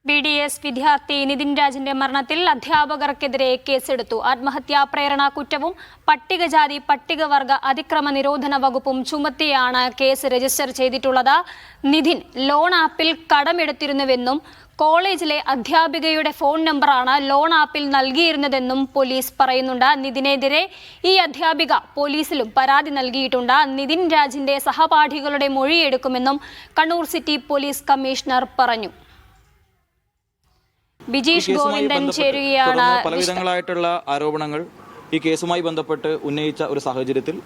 BDS വിദ്യാർത്ഥി നിതിൻ രാജിന്റെ മരണത്തിൽ അധ്യാപകർക്കെതിരെ കേസെടുത്തു. ആത്മഹത്യാ പ്രേരണ കുറ്റവും പട്ടികജാതി പട്ടികവർഗ അതിക്രമ നിരോധന വകുപ്പും ചുമത്തിയാണ് കേസ് രജിസ്റ്റർ ചെയ്തിട്ടുള്ളത്. നിതിൻ ലോൺ ആപ്പിൽ കടമെടുത്തിരുന്നുവെന്നും കോളേജിലെ അധ്യാപികയുടെ ഫോൺ നമ്പറാണ് ലോൺ ആപ്പിൽ നൽകിയിരുന്നതെന്നും പോലീസ് പറയുന്നുണ്ട്. നിതിനെതിരെ ഈ അധ്യാപിക പോലീസിലും പരാതി നൽകിയിട്ടുണ്ട്. നിതിൻ രാജിന്റെ സഹപാഠികളുടെ മൊഴിയെടുക്കുമെന്നും കണ്ണൂർ സിറ്റി പോലീസ് കമ്മീഷണർ പറഞ്ഞു. ബിജീഷ് ഗോവിന്ദൻ ചേരുകയാണ്. പലവിധങ്ങളായിട്ടുള്ള ആരോപണങ്ങൾ ഈ കേസുമായി ബന്ധപ്പെട്ട് ഉന്നയിച്ച ഒരു സാഹചര്യത്തിൽ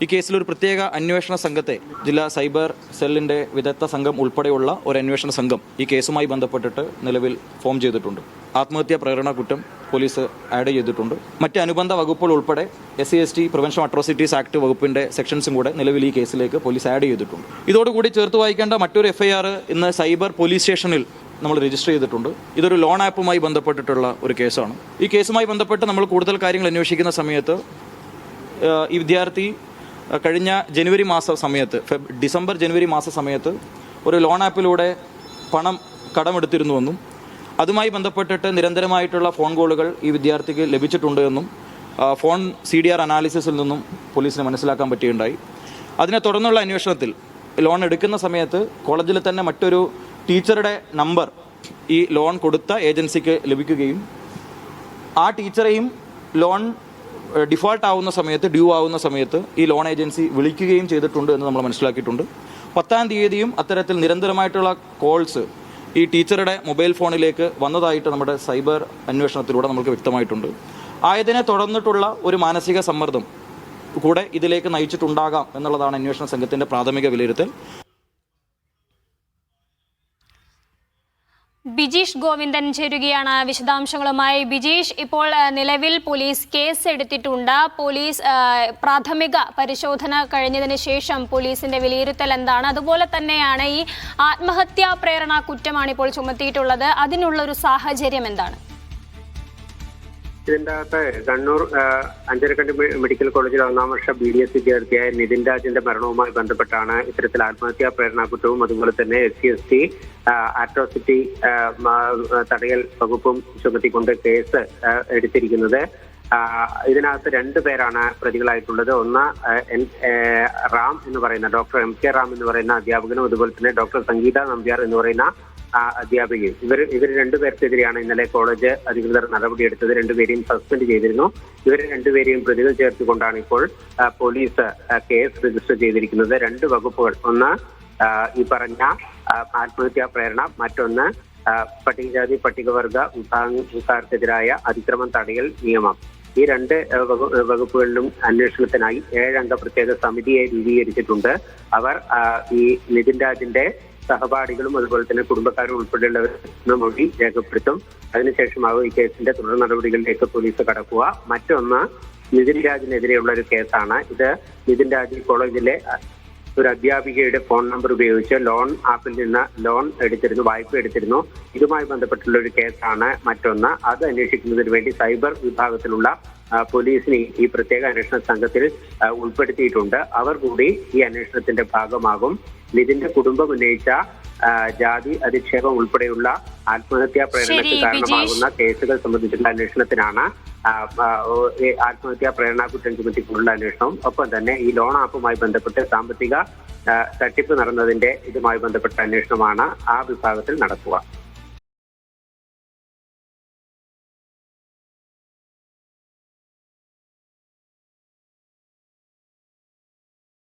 ഈ കേസിൽ ഒരു പ്രത്യേക അന്വേഷണ സംഘത്തെ ജില്ലാ സൈബർ സെല്ലിന്റെ വിദഗ്ധ സംഘം ഉൾപ്പെടെയുള്ള ഒരു അന്വേഷണ സംഘം ഈ കേസുമായി ബന്ധപ്പെട്ടിട്ട് നിലവിൽ ഫോം ചെയ്തിട്ടുണ്ട്. ആത്മഹത്യാ പ്രേരണ കുറ്റം പോലീസ് ആഡ് ചെയ്തിട്ടുണ്ട്. മറ്റ് അനുബന്ധ വകുപ്പുകൾ ഉൾപ്പെടെ SC/ST പ്രിവെൻഷൻ അട്രോസിറ്റീസ് ആക്ട് വകുപ്പിന്റെ സെക്ഷൻസും കൂടെ നിലവിൽ ഈ കേസിലേക്ക് പോലീസ് ആഡ് ചെയ്തിട്ടുണ്ട്. ഇതോടുകൂടി ചേർത്ത് വായിക്കേണ്ട മറ്റൊരു FIR ഇന്ന് സൈബർ പോലീസ് സ്റ്റേഷനിൽ നമ്മൾ രജിസ്റ്റർ ചെയ്തിട്ടുണ്ട്. ഇതൊരു ലോൺ ആപ്പുമായി ബന്ധപ്പെട്ടിട്ടുള്ള ഒരു കേസാണ്. ഈ കേസുമായി ബന്ധപ്പെട്ട് നമ്മൾ കൂടുതൽ കാര്യങ്ങൾ അന്വേഷിക്കുന്ന സമയത്ത് ഈ വിദ്യാർത്ഥി കഴിഞ്ഞ ഡിസംബർ ജനുവരി മാസ സമയത്ത് ഒരു ലോൺ ആപ്പിലൂടെ പണം കടമെടുത്തിരുന്നുവെന്നും അതുമായി ബന്ധപ്പെട്ടിട്ട് നിരന്തരമായിട്ടുള്ള ഫോൺ കോളുകൾ ഈ വിദ്യാർത്ഥിക്ക് ലഭിച്ചിട്ടുണ്ട് എന്നും ഫോൺ CDR അനാലിസിസിൽ നിന്നും പോലീസിന് മനസ്സിലാക്കാൻ പറ്റുകയുണ്ടായി. അതിനെ തുടർന്നുള്ള അന്വേഷണത്തിൽ ലോൺ എടുക്കുന്ന സമയത്ത് കോളേജിൽ തന്നെ മറ്റൊരു ടീച്ചറുടെ നമ്പർ ഈ ലോൺ കൊടുത്ത ഏജൻസിക്ക് ലഭിക്കുകയും ആ ടീച്ചറെയും ലോൺ ഡിഫോൾട്ട് ആവുന്ന സമയത്ത് ഡ്യൂ ആവുന്ന സമയത്ത് ഈ ലോൺ ഏജൻസി വിളിക്കുകയും ചെയ്തിട്ടുണ്ട് എന്ന് നമ്മൾ മനസ്സിലാക്കിയിട്ടുണ്ട്. 10-ാം തീയതിയും അത്തരത്തിൽ നിരന്തരമായിട്ടുള്ള കോൾസ് ഈ ടീച്ചറുടെ മൊബൈൽ ഫോണിലേക്ക് വന്നതായിട്ട് നമ്മുടെ സൈബർ അന്വേഷണത്തിലൂടെ നമുക്ക് വ്യക്തമായിട്ടുണ്ട്. ആയതിനെ തുടർന്നിട്ടുള്ള ഒരു മാനസിക സമ്മർദ്ദം കൂടെ ഇതിലേക്ക് നയിച്ചിട്ടുണ്ടാകാം എന്നുള്ളതാണ് അന്വേഷണ സംഘത്തിൻ്റെ പ്രാഥമിക വിലയിരുത്തൽ. ബിജീഷ് ഗോവിന്ദൻ ചേരുകയാണ് വിശദാംശങ്ങളുമായി. ബിജീഷ്, ഇപ്പോൾ നിലവിൽ പോലീസ് കേസ് എടുത്തിട്ടുണ്ട്. പോലീസ് പ്രാഥമിക പരിശോധന കഴിഞ്ഞതിന് ശേഷം പോലീസിന്റെ വിലയിരുത്തൽ എന്താണ്? അതുപോലെ തന്നെയാണ് ഈ ആത്മഹത്യാ പ്രേരണ കുറ്റമാണ് ഇപ്പോൾ ചുമത്തിയിട്ടുള്ളത്. അതിനുള്ളൊരു സാഹചര്യം എന്താണ്? ഇതിന്റെ അകത്ത് കണ്ണൂർ അഞ്ചരക്കണ്ടി മെഡിക്കൽ കോളേജിലെ 1-ാം വർഷ BDS വിദ്യാർത്ഥിയായ നിതിൻ രാജിന്റെ മരണവുമായി ബന്ധപ്പെട്ടാണ് ഇത്തരത്തിൽ ആത്മഹത്യാ പ്രേരണ കുറ്റവും അതുപോലെ തന്നെ SC/ST അട്രോസിറ്റി തടയൽ വകുപ്പും ചുമത്തിക്കൊണ്ട് കേസ് എടുത്തിരിക്കുന്നത്. ഇതിനകത്ത് 2 പേരാണ് പ്രതികളായിട്ടുള്ളത്. ഒന്ന് റാം എന്ന് പറയുന്ന ഡോക്ടർ MK റാം എന്ന് പറയുന്ന അധ്യാപകനും അതുപോലെ തന്നെ ഡോക്ടർ സംഗീത നമ്പ്യാർ എന്ന് പറയുന്ന അധ്യാപികയും. ഇവർ 2 പേർക്കെതിരെയാണ് ഇന്നലെ കോളേജ് അധികൃതർ നടപടിയെടുത്തത്. 2 പേരെയും സസ്പെൻഡ് ചെയ്തിരുന്നു. ഇവരെ 2 പേരെയും പ്രതികൾ ചേർത്തുകൊണ്ടാണ് ഇപ്പോൾ പോലീസ് കേസ് രജിസ്റ്റർ ചെയ്തിരിക്കുന്നത്. 2 വകുപ്പുകൾ, ഒന്ന് ഈ പറഞ്ഞ ആത്മഹത്യാ പ്രേരണ, മറ്റൊന്ന് പട്ടികജാതി പട്ടികവർഗ വിഭാഗക്കാർക്കെതിരായ അതിക്രമം തടയൽ നിയമം. ഈ 2 വകുപ്പുകളിലും അന്വേഷണത്തിനായി 7 അംഗ പ്രത്യേക സമിതിയെ രൂപീകരിച്ചിട്ടുണ്ട്. അവർ ഈ നിതിൻ രാജിന്റെ സഹപാഠികളും അതുപോലെ തന്നെ കുടുംബക്കാരും ഉൾപ്പെടെയുള്ളവർ മൊഴി രേഖപ്പെടുത്തും. അതിനുശേഷമാകും ഈ കേസിന്റെ തുടർ നടപടികളിലേക്ക് പോലീസ് കടക്കുക. മറ്റൊന്ന് നിതിൻ രാജിനെതിരെയുള്ള ഒരു കേസാണ്. ഇത് നിതിൻ രാജ് കോളേജിലെ ഒരു അധ്യാപികയുടെ ഫോൺ നമ്പർ ഉപയോഗിച്ച് ലോൺ ആപ്പിൽ നിന്ന് ലോൺ എടുത്തിരുന്നു, വായ്പ എടുത്തിരുന്നു. ഇതുമായി ബന്ധപ്പെട്ടുള്ള ഒരു കേസാണ് മറ്റൊന്ന്. അത് അന്വേഷിക്കുന്നതിന് വേണ്ടി സൈബർ വിഭാഗത്തിലുള്ള പോലീസിനെ ഈ പ്രത്യേക അന്വേഷണ സംഘത്തിൽ ഉൾപ്പെടുത്തിയിട്ടുണ്ട്. അവർ കൂടി ഈ അന്വേഷണത്തിന്റെ ഭാഗമാകും. നിതിന്റെ കുടുംബം ഉന്നയിച്ച ജാതി അധിക്ഷേപം ഉൾപ്പെടെയുള്ള ആത്മഹത്യാ പ്രേരണയ്ക്ക് കാരണമാകുന്ന കേസുകൾ സംബന്ധിച്ചുള്ള അന്വേഷണത്തിനാണ് ആത്മഹത്യാ പ്രേരണ കുറ്റം ചുമത്തിക്കൊണ്ടുള്ള അന്വേഷണവും ഒപ്പം തന്നെ ഈ ലോൺ ആപ്പുമായി ബന്ധപ്പെട്ട് സാമ്പത്തിക തട്ടിപ്പ് നടന്നതിന്റെ ഇതുമായി ബന്ധപ്പെട്ട അന്വേഷണമാണ് ആ വിഭാഗത്തിൽ നടക്കുക.